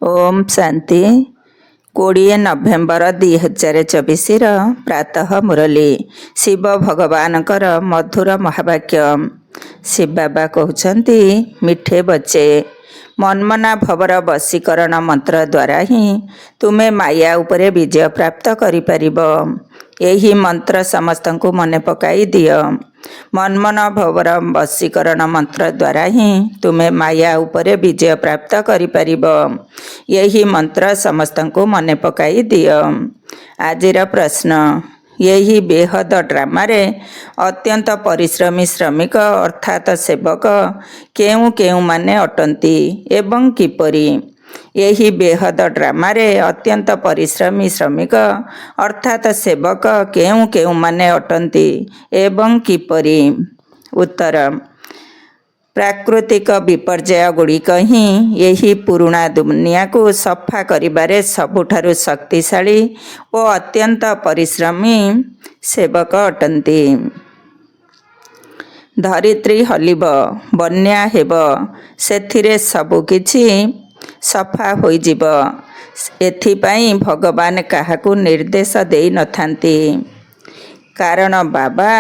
ओम शांति 20 नवेम्बर 2024 प्रातः मुरली शिव भगवान मधुर महावाक्य। शिव बाबा कहते मिठे बच्चे मनमना भवर वशीकरण मंत्र द्वारा ही तुम्हें माया उपरे विजय प्राप्त करिपारिब। यही मंत्र समस्त को मन पकाई दियो। मनमन भवर वशीकरण मंत्र द्वारा ही तुम्हें माया उपरे विजय प्राप्त करिपारिब। यही मंत्र समस्त को मन पकाई दियो। आजिर प्रश्न, यही बेहद ड्रामा रे अत्यंत परिश्रमी श्रमिक अर्थात सेवक केउ केउ माने अटंती एवं किपरि? यही बेहद ड्रामा रे अत्यंत परिश्रमी श्रमिक अर्थात सेवक केउ केउ माने अटंती एवं किपरि? उत्तर, प्राकृतिक विपर्यय गुड़िक ही यही पुराणा दुनिया को सफा करिबारे सबुठारु शक्तिशाली और अत्यंत परिश्रमी सेवक अटंती। धरित्री हलिब, बन्या हेब, सेथिरे सबु किछि सफा होई जीव। एथिपाई भगवान काहाकू निर्देश देई नथांती। कारण बाबा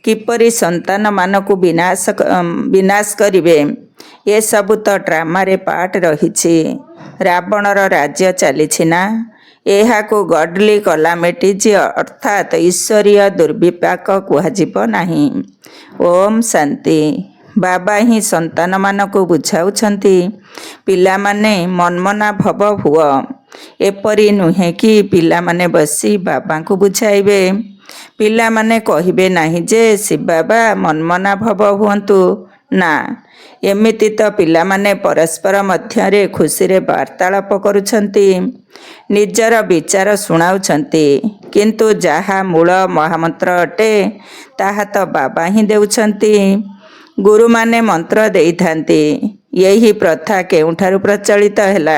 किपरि संतान मानकू विनाश करिवे ये सबु तो ड्रामा रे पार्ट रहिछि। रावणर राज्य चलीछि ना, एहाकू गडली कलामिटीज अर्थात ईश्वरीय दुर्विपाक कुहाजिब नाही। ओम शांति। बाबा ही संतान मानकू बुझाउछंती पिला माने मनमना भव हुआ। एपरि नुहे कि पिला माने बसी बाबा को बुझाइबे। पिला माने कहिबे नाही जे शिव बाबा मनमना भव हुअन्तु ना। एमिति तो पिला माने परस्पर मध्यरे खुशी रे वार्तालाप करुछंती, निजर विचार सुनाउछंती, किंतु जाहा मूल महामंत्र अटे ताहा तो बाबा ही देउछंती। गुरु माने मंत्र देइथांती। यही प्रथा केउठारु प्रचलित हैला?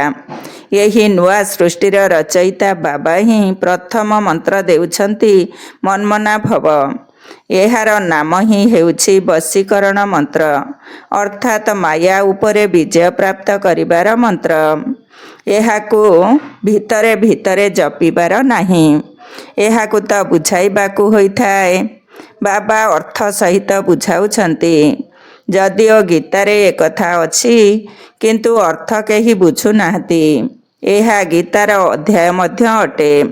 यही नुआ सृष्टिर रचयिता बाबा ही प्रथम मंत्र देउछंती मनमना भव। एहार नाम ही हेउछि वशीकरण मंत्र अर्थात माया उपरे विजय प्राप्त करिबार मंत्र। एहाकू भितरे भितरे जपिबार नाही, एहाकू तो बुझाइबाकू होइथाए। बाबा अर्थ सहित बुझाउछंती। जदिओ गीतारे एकथा अछि किंतु अर्थ केही बुझु नाहती। एहा गीतार अध्याय मध्य अटे,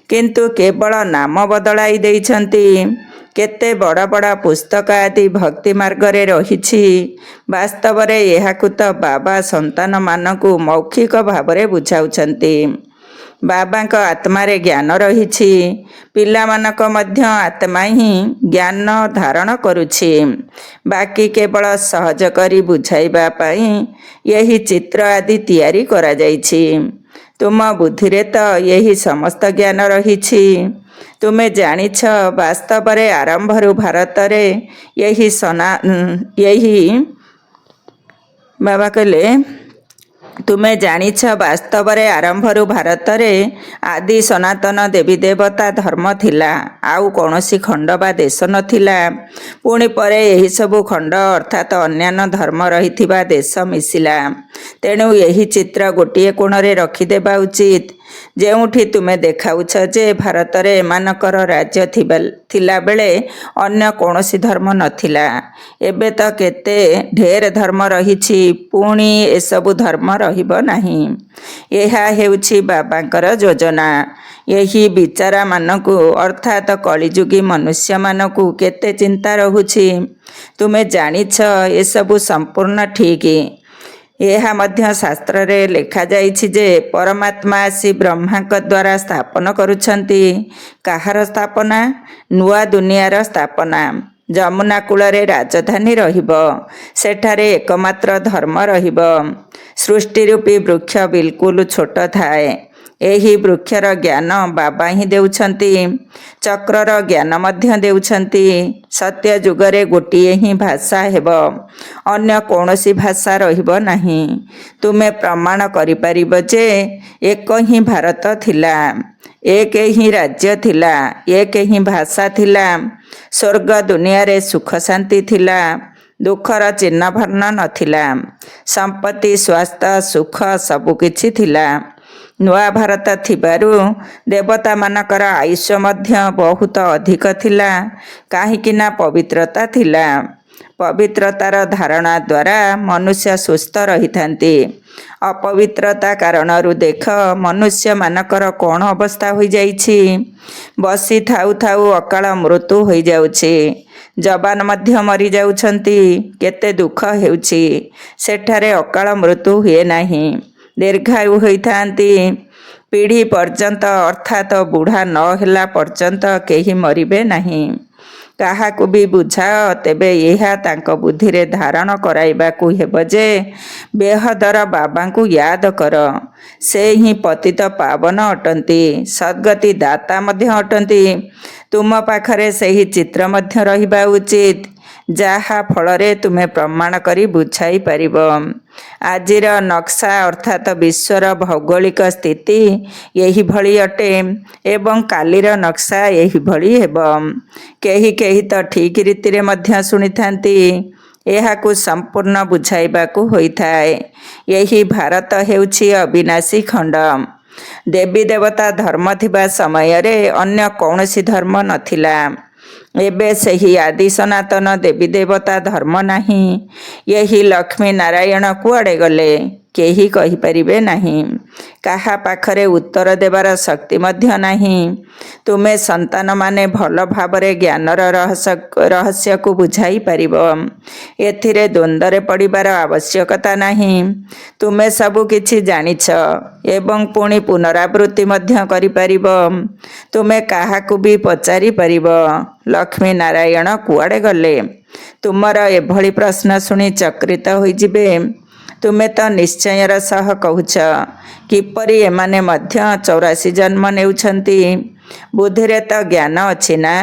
किंतु केवल नाम बदलाई देइछंती। केते बड़ बड़ पुस्तक आदि भक्ति मार्ग रे रहिछि, वास्तव रे एहाकू तो बाबा संतान मानकू मौखिक भावरे बुझाउछंती। बाबांक आत्मा रे ज्ञान रहिछि, पिला मानक मध्य आत्मा ही ज्ञान धारण करुछि। बाकी केवल सहज करी बुझाइबा पई यही चित्र आदि तैयारी करा जाइछि। तुम बुद्धि रे तो यही समस्त ज्ञान रहिछि। तुमे जानिछ वास्तव रे आरंभरु भारत रे यही बाबा कहले तुमे जानिछ वास्तव रे आरंभरु भारत रे आदि सनातन देवी देवता धर्म थिला, आउ कोनोसी खंड बा देश नथिला। पुणी परे यही सबु खंड अर्थात अन्यान्य धर्म रहिथिबा देश मिसिला। तेणु यही चित्र गोटिए कोण रे रखिदेबा उचित। जेउठी तुमे देखाउछ जे भारत रे एमानकर राज्य थिला बेले अन्य कोनोसी धर्म नथिला। एबे तो केते ढेर धर्म रहिछि, पुणी एसबु धर्म रहिब नाही। एहा हेउछि बाबांकर योजना। यही विचारा मानकू अर्थात कलिजुगी मनुष्य मानकू केते चिंता रहुछि। तुमे जानिछ एसबु संपूर्ण ठीक। यह मध्य शास्त्र रे लिखा जाइछि जे परमात्मा आसी ब्रह्मांक द्वारा स्थापन करुछंती। काहार स्थापना? नुआ दुनियार स्थापना। जमुना कूल रे राजधानी रहिब, सेठारे एकमात्र धर्म रहिब। सृष्टि रूपी वृक्ष बिल्कुल छोट थाए। एही वृक्षर ज्ञान बाबा ही देउछंती। चक्रर ज्ञान मध्य देउछंती। सत्य जुगरे गोटिए ही भाषा हेब, अन्य कौनसी भाषा रहिब नाही। तुमे प्रमाण करिपारिब जे एक ही भारत थिला, एक ही राज्य थिला, एक ही भाषा थिला। स्वर्ग दुनिया रे सुख शांति थिला। ଦୁଃଖର ଚିହ୍ନ ବର୍ଣ୍ଣ ନଥିଲା। ସମ୍ପତ୍ତି, ସ୍ୱାସ୍ଥ୍ୟ, ସୁଖ ସବୁକିଛି ଥିଲା। ନୂଆ ଭାରତ ଥିବାରୁ ଦେବତାମାନଙ୍କର ଆୟୁଷ ମଧ୍ୟ ବହୁତ ଅଧିକ ଥିଲା, କାହିଁକିନା ପବିତ୍ରତା ଥିଲା। ପବିତ୍ରତାର ଧାରଣା ଦ୍ୱାରା ମନୁଷ୍ୟ ସୁସ୍ଥ ରହିଥାନ୍ତି। ଅପବିତ୍ରତା କାରଣରୁ ଦେଖ ମନୁଷ୍ୟମାନଙ୍କର କ'ଣ ଅବସ୍ଥା ହୋଇଯାଇଛି। ବସି ଥାଉ ଥାଉ ଅକାଳ ମୃତ୍ୟୁ ହୋଇଯାଉଛି। ଯବାନ ମଧ୍ୟ ମରିଯାଉଛନ୍ତି। କେତେ ଦୁଃଖ ହେଉଛି। ସେଠାରେ ଅକାଳ ମୃତ୍ୟୁ ହୁଏ ନାହିଁ, ଦୀର୍ଘାୟୁ ହୋଇଥାନ୍ତି। ପିଢ଼ି ପର୍ଯ୍ୟନ୍ତ ଅର୍ଥାତ୍ ବୁଢ଼ା ନ ହେଲା ପର୍ଯ୍ୟନ୍ତ କେହି ମରିବେ ନାହିଁ। କାହାକୁ ବି ବୁଝାଅ, ତେବେ ଏହା ତାଙ୍କ ବୁଦ୍ଧିରେ ଧାରଣ କରାଇବାକୁ ହେବ ଯେ ବେହଦର ବାବାଙ୍କୁ ୟାଦ କର। ସେ ହିଁ ପତିତ ପାବନ ଅଟନ୍ତି, ସଦ୍ଗତି ଦାତା ମଧ୍ୟ ଅଟନ୍ତି। ତୁମ ପାଖରେ ସେହି ଚିତ୍ର ମଧ୍ୟ ରହିବା ଉଚିତ, ଯାହା ଫଳରେ ତୁମେ ପ୍ରମାଣ କରି ବୁଝାଇ ପାରିବ। ଆଜିର ନକ୍ସା ଅର୍ଥାତ୍ ବିଶ୍ୱର ଭୌଗୋଳିକ ସ୍ଥିତି ଏହିଭଳି ଅଟେ ଏବଂ କାଲିର ନକ୍ସା ଏହିଭଳି ହେବ। କେହି କେହି ତ ଠିକ୍ ରୀତିରେ ମଧ୍ୟ ଶୁଣିଥାନ୍ତି। ଏହାକୁ ସମ୍ପୂର୍ଣ୍ଣ ବୁଝାଇବାକୁ ହୋଇଥାଏ। ଏହି ଭାରତ ହେଉଛି ଅବିନାଶୀ ଖଣ୍ଡ। ଦେବୀ ଦେବତା ଧର୍ମ ଥିବା ସମୟରେ ଅନ୍ୟ କୌଣସି ଧର୍ମ ନଥିଲା। ଏବେ ସେହି ଆଦି ସନାତନ ଦେବୀ ଦେବତା ଧର୍ମ ନାହିଁ। ଏହି ଲକ୍ଷ୍ମୀ ନାରାୟଣ କୁଆଡ଼େ ଗଲେ କେହି କହିପାରିବେ ନାହିଁ। କାହା ପାଖରେ ଉତ୍ତର ଦେବାର ଶକ୍ତି ମଧ୍ୟ ନାହିଁ। ତୁମେ ସନ୍ତାନମାନେ ଭଲ ଭାବରେ ଜ୍ଞାନର ରହସ୍ୟକୁ ବୁଝାଇ ପାରିବ। ଏଥିରେ ଦ୍ୱନ୍ଦ୍ୱରେ ପଡ଼ିବାର ଆବଶ୍ୟକତା ନାହିଁ। ତୁମେ ସବୁ କିଛି ଜାଣିଛ ଏବଂ ପୁଣି ପୁନରାବୃତ୍ତି ମଧ୍ୟ କରିପାରିବ। ତୁମେ କାହାକୁ ବି ପଚାରି ପାରିବ, ଲକ୍ଷ୍ମୀ ନାରାୟଣ କୁଆଡ଼େ ଗଲେ? ତୁମର ଏଭଳି ପ୍ରଶ୍ନ ଶୁଣି ଚକିତ ହୋଇଯିବେ। ତୁମେ ତ ନିଶ୍ଚୟର ସହ କହୁଛ, କିପରି ଏମାନେ ମଧ୍ୟ 84 ଜନ୍ମ ନେଉଛନ୍ତି? ବୁଦ୍ଧିରେ ତ ଜ୍ଞାନ ଅଛି ନା?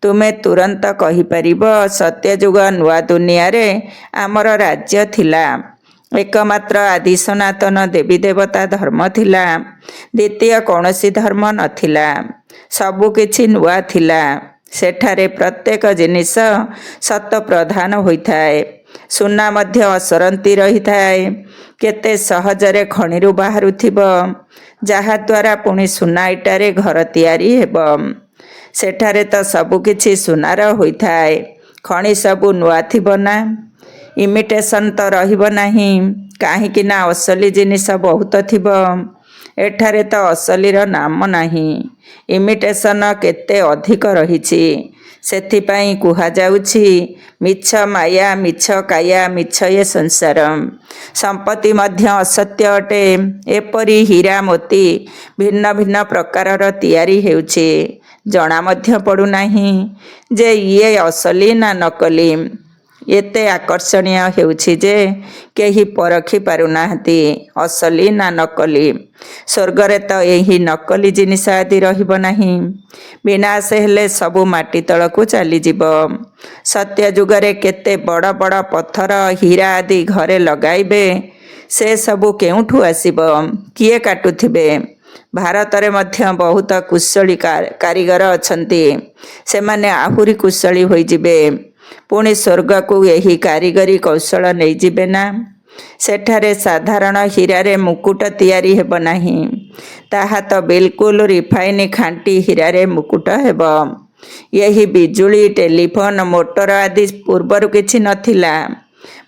ତୁମେ ତୁରନ୍ତ କହିପାରିବ, ସତ୍ୟଯୁଗ ନୂଆ ଦୁନିଆରେ ଆମର ରାଜ୍ୟ ଥିଲା। ଏକମାତ୍ର ଆଦି ସନାତନ ଦେବୀ ଦେବତା ଧର୍ମ ଥିଲା। ଦ୍ୱିତୀୟ କୌଣସି ଧର୍ମ ନଥିଲା। ସବୁ କିଛି ନୂଆ ଥିଲା। ସେଠାରେ ପ୍ରତ୍ୟେକ ଜିନିଷ ସତ ପ୍ରଧାନ ହୋଇଥାଏ। ସୁନା ମଧ୍ୟ ଅସରନ୍ତି ରହିଥାଏ। କେତେ ସହଜରେ ଖଣିରୁ ବାହାରୁଥିବ, ଯାହାଦ୍ୱାରା ପୁଣି ସୁନା ଇଟାରେ ଘର ତିଆରି ହେବ। ସେଠାରେ ତ ସବୁକିଛି ସୁନାର ହୋଇଥାଏ। ଖଣି ସବୁ ନୂଆ ଥିବ ନା? ଇମିଟେସନ୍ ତ ରହିବ ନାହିଁ, କାହିଁକିନା ଅସଲି ଜିନିଷ ବହୁତ ଥିବ। ଏଠାରେ ତ ଅସଲିର ନାମ ନାହିଁ, ଇମିଟେସନ୍ କେତେ ଅଧିକ ରହିଛି। ସେଥିପାଇଁ କୁହାଯାଉଛି, ମିଛ ମାୟା, ମିଛ କାୟା, ମିଛ ଏ ସଂସାର। ସମ୍ପତ୍ତି ମଧ୍ୟ ଅସତ୍ୟ ଅଟେ। ଏପରି ହୀରା ମୋତି ଭିନ୍ନ ଭିନ୍ନ ପ୍ରକାରର ତିଆରି ହେଉଛି। ଜଣା ମଧ୍ୟ ପଡ଼ୁନାହିଁ ଯେ ଇଏ ଅସଲି ନା ନକଲି। ଏତେ ଆକର୍ଷଣୀୟ ହେଉଛି ଯେ କେହି ପରଖି ପାରୁନାହାନ୍ତି ଅସଲି ନା ନକଲି। ସ୍ୱର୍ଗରେ ତ ଏହି ନକଲି ଜିନିଷ ଆଦି ରହିବ ନାହିଁ। ବିନାଶ ହେଲେ ସବୁ ମାଟି ତଳକୁ ଚାଲିଯିବ। ସତ୍ୟ ଯୁଗରେ କେତେ ବଡ଼ ବଡ଼ ପଥର, ହୀରା ଆଦି ଘରେ ଲଗାଇବେ। ସେ ସବୁ କେଉଁଠୁ ଆସିବ? କିଏ କାଟୁଥିବେ? ଭାରତରେ ମଧ୍ୟ ବହୁତ କୁଶଳୀ କାରିଗର ଅଛନ୍ତି। ସେମାନେ ଆହୁରି କୁଶଳୀ ହୋଇଯିବେ। ପୁଣି ସ୍ୱର୍ଗକୁ ଏହି କାରିଗରୀ କୌଶଳ ନେଇଯିବେ ନା? ସେଠାରେ ସାଧାରଣ ହୀରାରେ ମୁକୁଟ ତିଆରି ହେବ ନାହିଁ। ତାହା ତ ବିଲକୁଲ ରିଫାଇନ୍ ଖାଣ୍ଟି ହୀରାରେ ମୁକୁଟ ହେବ। ଏହି ବିଜୁଳି, ଟେଲିଫୋନ, ମୋଟର ଆଦି ପୂର୍ବରୁ କିଛି ନଥିଲା।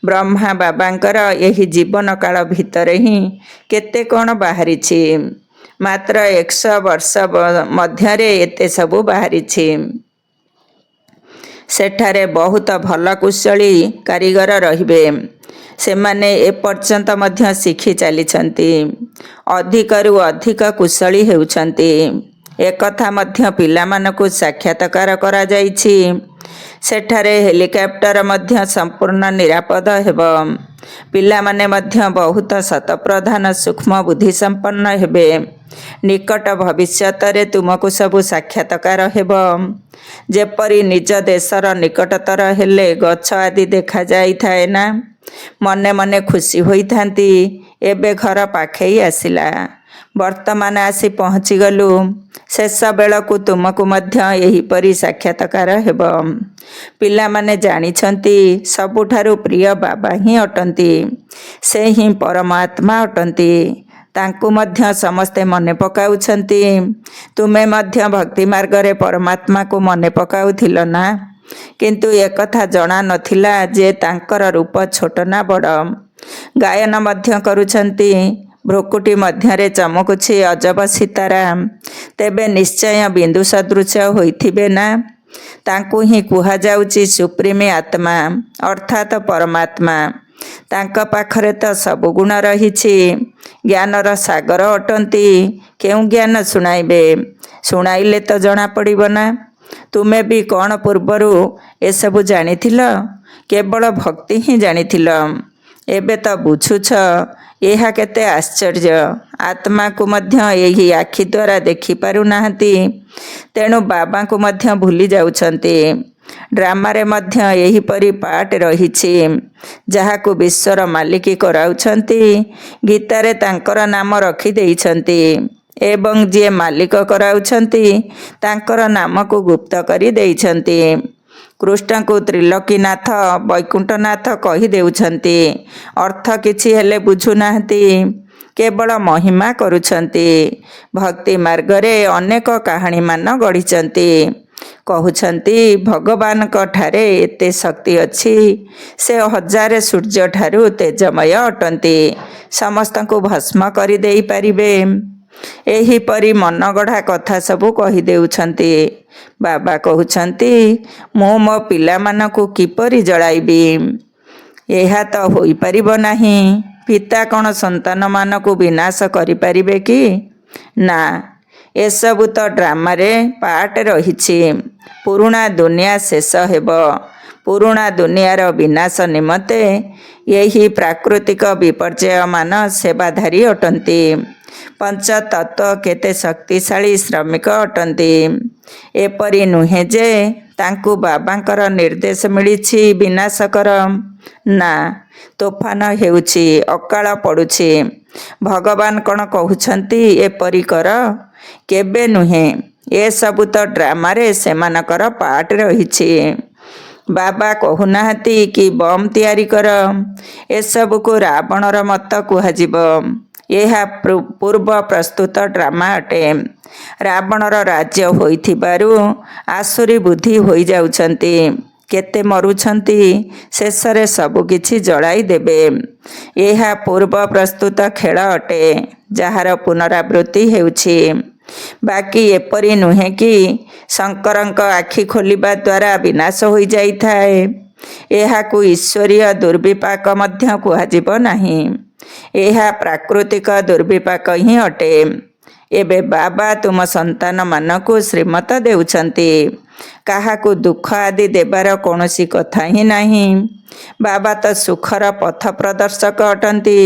ବ୍ରହ୍ମା ବାବାଙ୍କର ଏହି ଜୀବନ କାଳ ଭିତରେ ହିଁ କେତେ କ'ଣ ବାହାରିଛି। ମାତ୍ର 100 ବର୍ଷ ମଧ୍ୟରେ ଏତେ ସବୁ ବାହାରିଛି। ସେଠାରେ ବହୁତ ଭଲ କୁଶଳୀ କାରିଗର ରହିବେ। ସେମାନେ ଏପର୍ଯ୍ୟନ୍ତ ମଧ୍ୟ ଶିଖି ଚାଲିଛନ୍ତି। ଅଧିକରୁ ଅଧିକ କୁଶଳୀ ହେଉଛନ୍ତି। ଏକଥା ମଧ୍ୟ ପିଲାମାନଙ୍କୁ ସାକ୍ଷାତକାର କରାଯାଇଛି। ସେଠାରେ ହେଲିକପ୍ଟର ମଧ୍ୟ ସମ୍ପୂର୍ଣ୍ଣ ନିରାପଦ ହେବ। ପିଲାମାନେ ମଧ୍ୟ ବହୁତ ଶତପ୍ରଧାନ ସୂକ୍ଷ୍ମ ବୁଦ୍ଧିସମ୍ପନ୍ନ ହେବେ। ନିକଟ ଭବିଷ୍ୟତରେ ତୁମକୁ ସବୁ ସାକ୍ଷାତକାର ହେବ। ଯେପରି ନିଜ ଦେଶର ନିକଟତର ହେଲେ ଗଛ ଆଦି ଦେଖାଯାଇଥାଏ ନା? ମନେ ମନେ ଖୁସି ହୋଇଥାନ୍ତି। ଏବେ ଘର ପାଖେଇ ଆସିଲା। ବର୍ତ୍ତମାନ ଆସି ପହଞ୍ଚିଗଲୁ। ଶେଷ ବେଳକୁ ତୁମକୁ ମଧ୍ୟ ଏହିପରି ସାକ୍ଷାତକାର ହେବ। ପିଲାମାନେ ଜାଣିଛନ୍ତି ସବୁଠାରୁ ପ୍ରିୟ ବାବା ହିଁ ଅଟନ୍ତି। ସେ ହିଁ ପରମାତ୍ମା ଅଟନ୍ତି। ତାଙ୍କୁ ମଧ୍ୟ ସମସ୍ତେ ମନେ ପକାଉଛନ୍ତି। ତୁମେ ମଧ୍ୟ ଭକ୍ତି ମାର୍ଗରେ ପରମାତ୍ମାକୁ ମନେ ପକାଉଥିଲ ନା? କିନ୍ତୁ ଏକଥା ଜଣା ନଥିଲା ଯେ ତାଙ୍କର ରୂପ ଛୋଟ ନା ବଡ଼। ଗାୟନ ମଧ୍ୟ କରୁଛନ୍ତି। ଭ୍ରୁକୁଟି ମଧ୍ୟରେ ଚମକୁଛି ଅଜବ ସିତାରା। ତେବେ ନିଶ୍ଚୟ ବିନ୍ଦୁ ସଦୃଶ ହୋଇଥିବେ ନା? ତାଙ୍କୁ ହିଁ କୁହାଯାଉଛି ସୁପ୍ରିମ ଆତ୍ମା ଅର୍ଥାତ୍ ପରମାତ୍ମା। ତାଙ୍କ ପାଖରେ ତ ସବୁ ଗୁଣ ରହିଛି। ଜ୍ଞାନର ସାଗର ଅଟନ୍ତି। କେଉଁ ଜ୍ଞାନ ଶୁଣାଇବେ? ଶୁଣାଇଲେ ତ ଜଣାପଡ଼ିବ ନା। ତୁମେ ବି କ'ଣ ପୂର୍ବରୁ ଏସବୁ ଜାଣିଥିଲ? କେବଳ ଭକ୍ତି ହିଁ ଜାଣିଥିଲ। ଏବେ ତ ବୁଝୁଛ ଏହା କେତେ ଆଶ୍ଚର୍ଯ୍ୟ। ଆତ୍ମାକୁ ମଧ୍ୟ ଏହି ଆଖି ଦ୍ୱାରା ଦେଖିପାରୁନାହାନ୍ତି। ତେଣୁ ବାବାଙ୍କୁ ମଧ୍ୟ ଭୁଲି ଯାଉଛନ୍ତି। ଡ୍ରାମାରେ ମଧ୍ୟ ଏହିପରି ପାର୍ଟ ରହିଛି ଯାହାକୁ ବିଶ୍ୱର ମାଲିକ କରାଉଛନ୍ତି। ଗୀତାରେ ତାଙ୍କର ନାମ ରଖିଦେଇଛନ୍ତି ଏବଂ ଯିଏ ମାଲିକ କରାଉଛନ୍ତି ତାଙ୍କର ନାମକୁ ଗୁପ୍ତ କରି ଦେଇଛନ୍ତି। କୃଷ୍ଣଙ୍କୁ ତ୍ରିଲୋକୀନାଥ ବୈକୁଣ୍ଠନାଥ କହିଦେଉଛନ୍ତି। ଅର୍ଥ କିଛି ହେଲେ ବୁଝୁନାହାନ୍ତି। କେବଳ ମହିମା କରୁଛନ୍ତି। ଭକ୍ତି ମାର୍ଗରେ ଅନେକ କାହାଣୀମାନ ଗଢ଼ିଛନ୍ତି। କହୁଛନ୍ତି ଭଗବାନଙ୍କ ଠାରେ ଏତେ ଶକ୍ତି ଅଛି। ସେ ହଜାରେ ସୂର୍ଯ୍ୟଠାରୁ ତେଜମୟ ଅଟନ୍ତି। ସମସ୍ତଙ୍କୁ ଭସ୍ମ କରିଦେଇପାରିବେ। ଏହିପରି ମନଗଢ଼ା କଥା ସବୁ କହିଦେଉଛନ୍ତି। ବାବା କହୁଛନ୍ତି ମୁଁ ମୋ ପିଲାମାନଙ୍କୁ କିପରି ଜଳାଇବି? ଏହା ତ ହୋଇପାରିବ ନାହିଁ। ପିତା କ'ଣ ସନ୍ତାନମାନଙ୍କୁ ବିନାଶ କରିପାରିବେ କି? ନା, ଏସବୁ ତ ଡ୍ରାମାରେ ପାର୍ଟ ରହିଛି। ପୁରୁଣା ଦୁନିଆ ଶେଷ ହେବ। ପୁରୁଣା ଦୁନିଆର ବିନାଶ ନିମନ୍ତେ ଏହି ପ୍ରାକୃତିକ ବିପର୍ଯ୍ୟୟମାନ ସେବାଧାରୀ ଅଟନ୍ତି। ପଞ୍ଚତତ୍ତ୍ୱ କେତେ ଶକ୍ତିଶାଳୀ ଶ୍ରମିକ ଅଟନ୍ତି। ଏପରି ନୁହେଁ ଯେ ତାଙ୍କୁ ବାବାଙ୍କର ନିର୍ଦ୍ଦେଶ ମିଳିଛି ବିନାଶ କର। ନା, ତୋଫାନ ହେଉଛି, ଅକାଳ ପଡ଼ୁଛି। ଭଗବାନ କ'ଣ କହୁଛନ୍ତି ଏପରି କର? କେବେ ନୁହେଁ। ଏସବୁ ତ ଡ୍ରାମାରେ ସେମାନଙ୍କର ପାର୍ଟ ରହିଛି। ବାବା କହୁନାହାନ୍ତି କି ବମ୍ ତିଆରି କର। ଏସବୁକୁ ରାବଣର ମତ କୁହାଯିବ। ଏହା ପୂର୍ବ ପ୍ରସ୍ତୁତ ଡ୍ରାମା ଅଟେ। ରାବଣର ରାଜ୍ୟ ହୋଇଥିବାରୁ ଆସୁରୀ ବୁଦ୍ଧି ହୋଇଯାଉଛନ୍ତି। କେତେ ମରୁଛନ୍ତି। ଶେଷରେ ସବୁକିଛି ଜଳାଇ ଦେବେ। ଏହା ପୂର୍ବ ପ୍ରସ୍ତୁତ ଖେଳ ଅଟେ ଯାହାର ପୁନରାବୃତ୍ତି ହେଉଛି। ବାକି ଏପରି ନୁହେଁ କି ଶଙ୍କରଙ୍କ ଆଖି ଖୋଲିବା ଦ୍ୱାରା ବିନାଶ ହୋଇଯାଇଥାଏ। ଏହାକୁ ଈଶ୍ୱରୀୟ ଦୁର୍ବିପାକ ମଧ୍ୟ କୁହାଯିବ ନାହିଁ। ଏହା ପ୍ରାକୃତିକ ଦୁର୍ବିପାକ ହିଁ ଅଟେ। ଏବେ ବାବା ତୁମ ସନ୍ତାନମାନଙ୍କୁ ଶ୍ରୀମତ ଦେଉଛନ୍ତି। କାହାକୁ ଦୁଃଖ ଆଦି ଦେବାର କୌଣସି କଥା ହିଁ ନାହିଁ। ବାବା ତ ସୁଖର ପଥ ପ୍ରଦର୍ଶକ ଅଟନ୍ତି।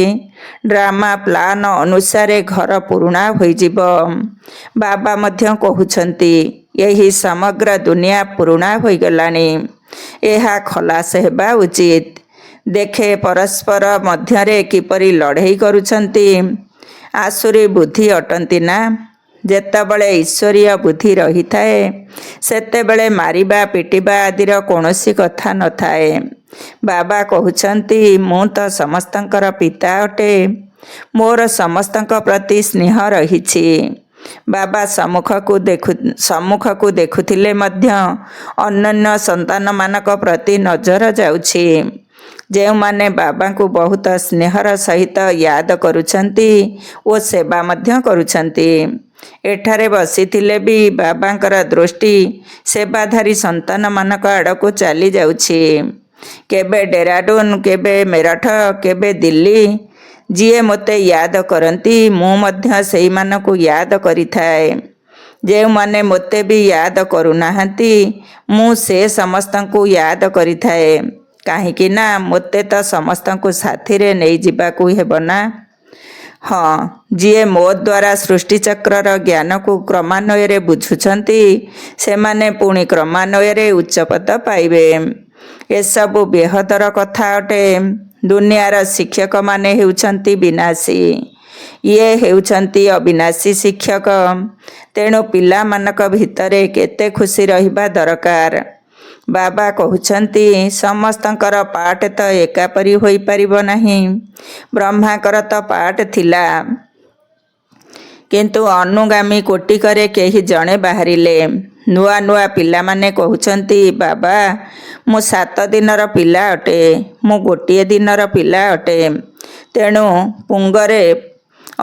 ଡ୍ରାମା ପ୍ଲାନ ଅନୁସାରେ ଘର ପୁରୁଣା ହୋଇଯିବ। ବାବା ମଧ୍ୟ କହୁଛନ୍ତି ଏହି ସମଗ୍ର ଦୁନିଆ ପୁରୁଣା ହୋଇଗଲାଣି। ଏହା ଖଲାସ ହେବା ଉଚିତ। ଦେଖେ ପରସ୍ପର ମଧ୍ୟରେ କିପରି ଲଢ଼େଇ କରୁଛନ୍ତି। ଆସୁରୀ ବୁଦ୍ଧି ଅଟନ୍ତି ନା। ଯେତେବେଳେ ଈଶ୍ୱରୀୟ ବୁଦ୍ଧି ରହିଥାଏ ସେତେବେଳେ ମାରିବା ପିଟିବା ଆଦିର କୌଣସି କଥା ନଥାଏ। ବାବା କହୁଛନ୍ତି ମୁଁ ତ ସମସ୍ତଙ୍କର ପିତା ଅଟେ। ମୋର ସମସ୍ତଙ୍କ ପ୍ରତି ସ୍ନେହ ରହିଛି। ବାବା ସମ୍ମୁଖକୁ ଦେଖୁଥିଲେ ମଧ୍ୟ ଅନ୍ୟାନ୍ୟ ସନ୍ତାନମାନଙ୍କ ପ୍ରତି ନଜର ଯାଉଛି। ଯେଉଁମାନେ ବାବାଙ୍କୁ ବହୁତ ସ୍ନେହର ସହିତ ୟାଦ କରୁଛନ୍ତି ଓ ସେବା ମଧ୍ୟ କରୁଛନ୍ତି। ଏଠାରେ ବସିଥିଲେ ବି ବାବାଙ୍କର ଦୃଷ୍ଟି ସେବାଧାରୀ ସନ୍ତାନମାନଙ୍କ ଆଡ଼କୁ ଚାଲି ଯାଉଛି। କେବେ ଡେରାଡୁନ, କେବେ ମେରଠ, କେବେ ଦିଲ୍ଲୀ। ଯିଏ ମୋତେ ୟାଦ କରନ୍ତି ମୁଁ ମଧ୍ୟ ସେଇମାନଙ୍କୁ ୟାଦ କରିଥାଏ। ଯେଉଁମାନେ ମୋତେ ବି ୟାଦ କରୁନାହାନ୍ତି ମୁଁ ସେ ସମସ୍ତଙ୍କୁ ୟାଦ କରିଥାଏ। କାହିଁକି ନା ମୋତେ ତ ସମସ୍ତଙ୍କୁ ସାଥିରେ ନେଇଯିବାକୁ ହେବ ନା। ହଁ, ଯିଏ ମୋ ଦ୍ୱାରା ସୃଷ୍ଟିଚକ୍ରର ଜ୍ଞାନକୁ କ୍ରମାନ୍ୱୟରେ ବୁଝୁଛନ୍ତି ସେମାନେ ପୁଣି କ୍ରମାନ୍ୱୟରେ ଉଚ୍ଚପଦ ପାଇବେ। ଏସବୁ ବେହଦର କଥା ଅଟେ। ଦୁନିଆର ଶିକ୍ଷକମାନେ ହେଉଛନ୍ତି ବିନାଶୀ। ଇଏ ହେଉଛନ୍ତି ଅବିନାଶୀ ଶିକ୍ଷକ। ତେଣୁ ପିଲାମାନଙ୍କ ଭିତରେ କେତେ ଖୁସି ରହିବା ଦରକାର। ବାବା କହୁଛନ୍ତି ସମସ୍ତଙ୍କର ପାଠ ତ ଏକାପରି ହୋଇପାରିବ ନାହିଁ। ବ୍ରହ୍ମାଙ୍କର ତ ପାଠ ଥିଲା, କିନ୍ତୁ ଅନୁଗାମୀ କୋଟିକରେ କେହି ଜଣେ ବାହାରିଲେ। ନୂଆ ନୂଆ ପିଲାମାନେ କହୁଛନ୍ତି, ବାବା ମୁଁ 7 ଦିନର ପିଲା ଅଟେ, ମୁଁ ଗୋଟିଏ ଦିନର ପିଲା ଅଟେ। ତେଣୁ ପୁଙ୍ଗରେ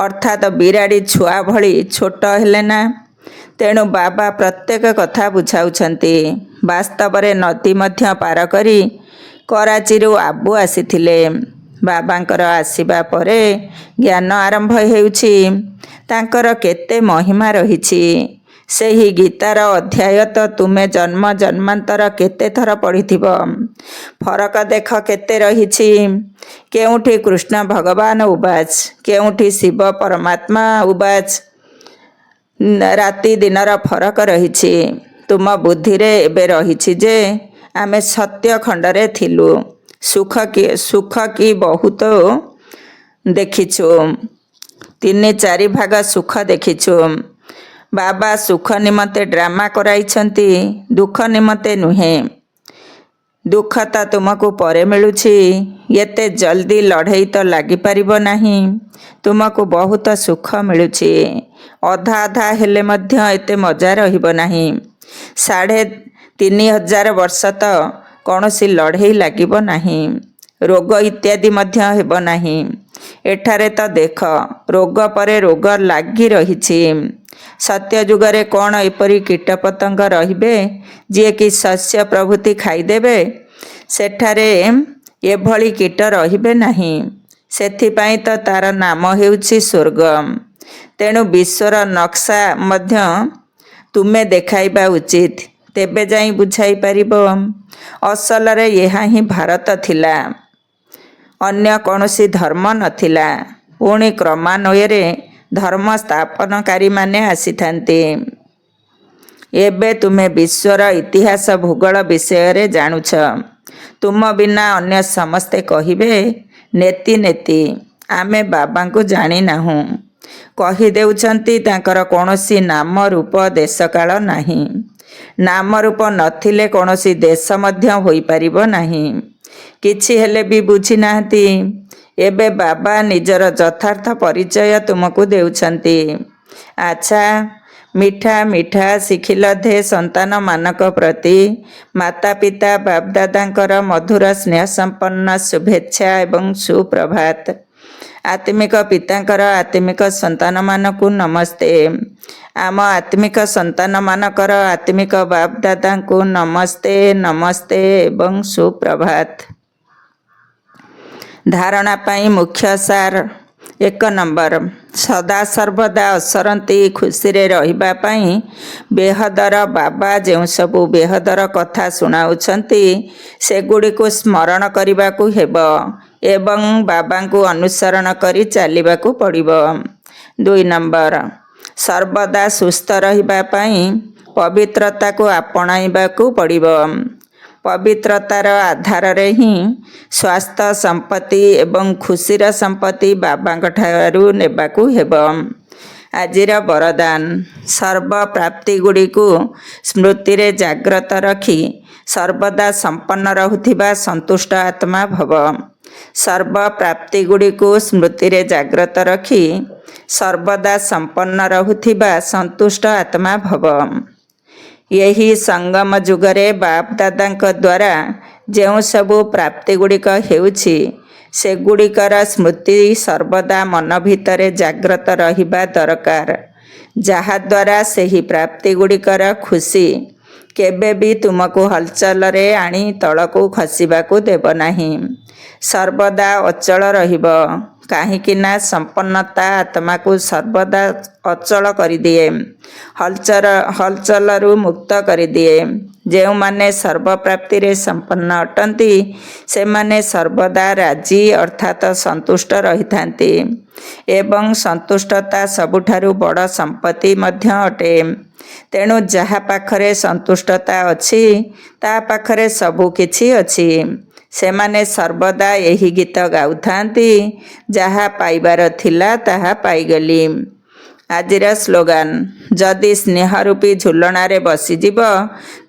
ଅର୍ଥାତ୍ ବିରାଡ଼ି ଛୁଆ ଭଳି ଛୋଟ ହେଲେ ନା। ତେଣୁ ବାବା ପ୍ରତ୍ୟେକ କଥା ବୁଝାଉଛନ୍ତି। ବାସ୍ତବରେ ନଦୀ ମଧ୍ୟ ପାର କରି କରାଚିରୁ ଆବୁ ଆସିଥିଲେ। ବାବାଙ୍କର ଆସିବା ପରେ ଜ୍ଞାନ ଆରମ୍ଭ ହେଉଛି। ତାଙ୍କର କେତେ ମହିମା ରହିଛି। ସେହି ଗୀତାର ଅଧ୍ୟାୟ ତ ତୁମେ ଜନ୍ମ ଜନ୍ମାନ୍ତର କେତେ ଥର ପଢ଼ିଥିବ। ଫରକ ଦେଖ କେତେ ରହିଛି। କେଉଁଠି କୃଷ୍ଣ ଭଗବାନ ଉବାଚ, କେଉଁଠି ଶିବ ପରମାତ୍ମା ଉବାଚ। ରାତି ଦିନର ଫରକ ରହିଛି। ତୁମ ବୁଦ୍ଧିରେ ଏବେ ରହିଛି ଯେ ଆମେ ସତ୍ୟ ଖଣ୍ଡରେ ଥିଲୁ। ସୁଖ କି ବହୁତ ଦେଖିଛୁ। 3/4 ଭାଗ ସୁଖ ଦେଖିଛୁ। ବାବା ସୁଖ ନିମନ୍ତେ ଡ୍ରାମା କରାଇଛନ୍ତି, ଦୁଃଖ ନିମନ୍ତେ ନୁହେଁ। ଦୁଃଖ ତ ତୁମକୁ ପରେ ମିଳୁଛି। ଏତେ ଜଲ୍ଦି ଲଢ଼େଇ ତ ଲାଗିପାରିବ ନାହିଁ। ତୁମକୁ ବହୁତ ସୁଖ ମିଳୁଛି। ଅଧା ଅଧା ହେଲେ ମଧ୍ୟ ଏତେ ମଜା ରହିବ ନାହିଁ। 3500 ବର୍ଷ ତ କୌଣସି ଲଢ଼େଇ ଲାଗିବ ନାହିଁ। ରୋଗ ଇତ୍ୟାଦି ମଧ୍ୟ ହେବ ନାହିଁ। ଏଠାରେ ତ ଦେଖ ରୋଗ ପରେ ରୋଗ ଲାଗି ରହିଛି। ସତ୍ୟଯୁଗରେ କ'ଣ ଏପରି କୀଟପତଙ୍ଗ ରହିବେ ଯିଏକି ଶସ୍ୟ ପ୍ରଭୃତି ଖାଇଦେବେ? ସେଠାରେ ଏଭଳି କୀଟ ରହିବେ ନାହିଁ। ସେଥିପାଇଁ ତ ତା'ର ନାମ ହେଉଛି ସ୍ୱର୍ଗ। ତେଣୁ ବିଶ୍ୱର ନକ୍ସା ମଧ୍ୟ ତୁମେ ଦେଖାଇବା ଉଚିତ। ତେବେ ଯାଇ ବୁଝାଇ ପାରିବ। ଅସଲରେ ଏହା ହିଁ ଭାରତ ଥିଲା। ଅନ୍ୟ କୌଣସି ଧର୍ମ ନଥିଲା। ପୁଣି କ୍ରମାନ୍ୱୟରେ ଧର୍ମ ସ୍ଥାପନକାରୀମାନେ ଆସିଥାନ୍ତି। ଏବେ ତୁମେ ବିଶ୍ୱର ଇତିହାସ ଭୂଗୋଳ ବିଷୟରେ ଜାଣୁଛ। ତୁମ ବିନା ଅନ୍ୟ ସମସ୍ତେ କହିବେ ନେତି ନେତି, ଆମେ ବାବାଙ୍କୁ ଜାଣିନାହୁଁ। କହିଦେଉଛନ୍ତି ତାଙ୍କର କୌଣସି ନାମ ରୂପ ଦେଶକାଳ ନାହିଁ। ନାମ ରୂପ ନଥିଲେ କୌଣସି ଦେଶ ମଧ୍ୟ ହୋଇପାରିବ ନାହିଁ। କିଛି ହେଲେ ବି ବୁଝିନାହାନ୍ତି। ଏବେ ବାବା ନିଜର ଯଥାର୍ଥ ପରିଚୟ ତୁମକୁ ଦେଉଛନ୍ତି। ଆଚ୍ଛା, ମିଠା ମିଠା ଶିଖିଲ ଧେ ସନ୍ତାନମାନଙ୍କ ପ୍ରତି ମାତା ପିତା ବାପଦାଦାଙ୍କର ମଧୁର ସ୍ନେହ ସମ୍ପନ୍ନ ଶୁଭେଚ୍ଛା ଏବଂ ସୁପ୍ରଭାତ। ଆତ୍ମିକ ପିତାଙ୍କର ଆତ୍ମିକ ସନ୍ତାନମାନଙ୍କୁ ନମସ୍ତେ। ଆମ ଆତ୍ମିକ ସନ୍ତାନମାନଙ୍କର ଆତ୍ମିକ ବାପଦାଦାଙ୍କୁ ନମସ୍ତେ ନମସ୍ତେ ଏବଂ ସୁପ୍ରଭାତ। ଧାରଣା ପାଇଁ ମୁଖ୍ୟ ସାର। 1 ନମ୍ବର, ସଦାସର୍ବଦା ଅସରନ୍ତି ଖୁସିରେ ରହିବା ପାଇଁ ବେହଦର ବାବା ଯେଉଁ ସବୁ ବେହଦର କଥା ଶୁଣାଉଛନ୍ତି ସେଗୁଡ଼ିକୁ ସ୍ମରଣ କରିବାକୁ ହେବ ଏବଂ ବାବାଙ୍କୁ ଅନୁସରଣ କରି ଚାଲିବାକୁ ପଡ଼ିବ। 2 ନମ୍ବର, ସର୍ବଦା ସୁସ୍ଥ ରହିବା ପାଇଁ ପବିତ୍ରତାକୁ ଆପଣାଇବାକୁ ପଡ଼ିବ। ପବିତ୍ରତାର ଆଧାରରେ ହିଁ ସ୍ୱାସ୍ଥ୍ୟ ସମ୍ପତ୍ତି ଏବଂ ଖୁସିର ସମ୍ପତ୍ତି ବାବାଙ୍କଠାରୁ ନେବାକୁ ହେବ। ଆଜିର ବରଦାନ, ସର୍ବ ପ୍ରାପ୍ତିଗୁଡ଼ିକୁ ସ୍ମୃତିରେ ଜାଗ୍ରତ ରଖି ସର୍ବଦା ସମ୍ପନ୍ନ ରହୁଥିବା ସନ୍ତୁଷ୍ଟ ଆତ୍ମା ଭବ। ସର୍ବ ପ୍ରାପ୍ତିଗୁଡ଼ିକୁ ସ୍ମୃତିରେ ଜାଗ୍ରତ ରଖି ସର୍ବଦା ସମ୍ପନ୍ନ ରହୁଥିବା ସନ୍ତୁଷ୍ଟ ଆତ୍ମା ଭବ। ଏହି ସଙ୍ଗମ ଯୁଗରେ ବାପଦାଦାଙ୍କ ଦ୍ୱାରା ଯେଉଁ ସବୁ ପ୍ରାପ୍ତିଗୁଡ଼ିକ ହେଉଛି ସେଗୁଡ଼ିକର ସ୍ମୃତି ସର୍ବଦା ମନ ଭିତରେ ଜାଗ୍ରତ ରହିବା ଦରକାର, ଯାହାଦ୍ୱାରା ସେହି ପ୍ରାପ୍ତିଗୁଡ଼ିକର ଖୁସି କେବେ ବି ତୁମକୁ ହଲଚଲରେ ଆଣି ତଳକୁ ଖସିବାକୁ ଦେବ ନାହିଁ। ସର୍ବଦା ଅଚଳ ରହିବ। କାହିଁକିନା ସମ୍ପନ୍ନତା ଆତ୍ମାକୁ ସର୍ବଦା ଅଚଳ କରିଦିଏ, ହଲଚଲରୁ ମୁକ୍ତ କରିଦିଏ। ଯେଉଁମାନେ ସର୍ବପ୍ରାପ୍ତିରେ ସମ୍ପନ୍ନ ଅଟନ୍ତି ସେମାନେ ସର୍ବଦା ରାଜି ଅର୍ଥାତ୍ ସନ୍ତୁଷ୍ଟ ରହିଥାନ୍ତି ଏବଂ ସନ୍ତୁଷ୍ଟତା ସବୁଠାରୁ ବଡ଼ ସମ୍ପତ୍ତି ମଧ୍ୟ ଅଟେ। ତେଣୁ ଯାହା ପାଖରେ ସନ୍ତୁଷ୍ଟତା ଅଛି ତା ପାଖରେ ସବୁ କିଛି ଅଛି। ସେମାନେ ସର୍ବଦା ଏହି ଗୀତ ଗାଉଥାନ୍ତି, ଯାହା ପାଇବାର ଥିଲା ତାହା ପାଇଗଲି। ଆଜିର ସ୍ଲୋଗାନ, ଯଦି ସ୍ନେହ ରୂପୀ ଝୁଲଣାରେ ବସିଯିବ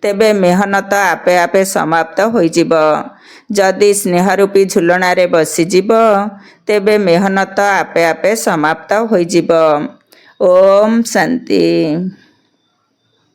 ତେବେ ମେହନତ ଆପେ ଆପେ ସମାପ୍ତ ହୋଇଯିବ। ଯଦି ସ୍ନେହ ରୂପୀ ଝୁଲଣାରେ ବସିଯିବ ତେବେ ମେହନତ ଆପେ ଆପେ ସମାପ୍ତ ହୋଇଯିବ। ଓମ୍ ଶାନ୍ତି।